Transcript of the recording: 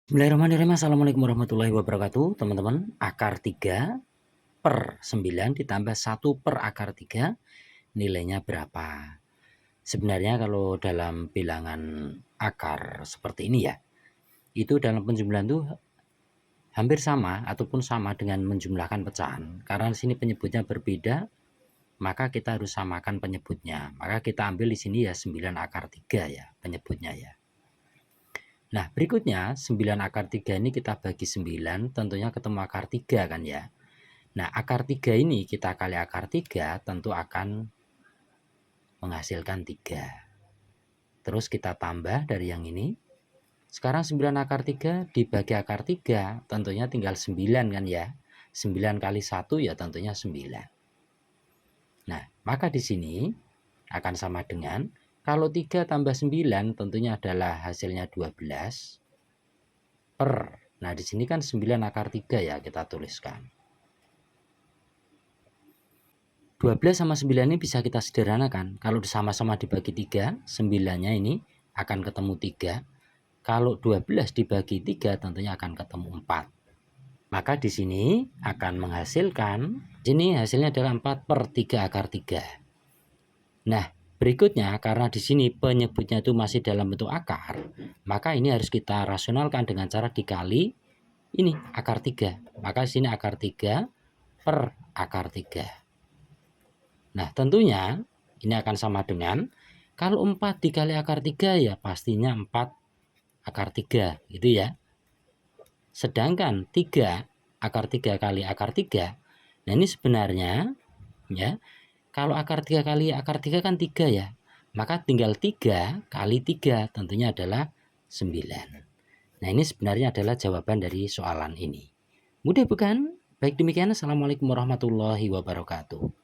Bismillahirrahmanirrahim. Assalamualaikum warahmatullahi wabarakatuh. Teman-teman, akar 3/9 ditambah 1/akar 3 nilainya berapa? Sebenarnya kalau dalam bilangan akar seperti ini ya, itu dalam penjumlahan tuh hampir sama ataupun sama dengan menjumlahkan pecahan. Karena di sini penyebutnya berbeda, maka kita harus samakan penyebutnya. Maka kita ambil di sini ya 9/3 ya penyebutnya ya. Nah, berikutnya 9/3 ini kita bagi 9, tentunya ketemu akar 3 kan ya. Nah, akar 3 ini kita kali akar 3 tentu akan menghasilkan 3. Terus kita tambah dari yang ini. Sekarang 9/3 dibagi akar 3, tentunya tinggal 9 kan ya. 9 kali 1 ya tentunya 9. Nah, maka di sini akan sama dengan kalau 3 tambah 9 tentunya adalah hasilnya 12 per. Nah, di sini kan 9/3 ya kita tuliskan. 12 sama 9 ini bisa kita sederhanakan. Kalau sama-sama dibagi 3, 9-nya ini akan ketemu 3. Kalau 12 dibagi 3 tentunya akan ketemu 4. Maka di sini akan menghasilkan, sini hasilnya adalah 4/3/3. Nah, berikutnya karena di sini penyebutnya itu masih dalam bentuk akar, maka ini harus kita rasionalkan dengan cara dikali ini akar 3. Maka di sini akar 3/akar 3. Nah, tentunya ini akan sama dengan kalau 4 dikali akar 3 ya pastinya 4/3 gitu ya. Sedangkan 3 akar 3 kali akar 3. Nah, ini sebenarnya ya, kalau akar 3 kali akar 3 kan 3 ya. Maka tinggal 3 kali 3 tentunya adalah 9. Nah, ini sebenarnya adalah jawaban dari soalan ini. Mudah bukan? Baik demikian, Assalamualaikum warahmatullahi wabarakatuh.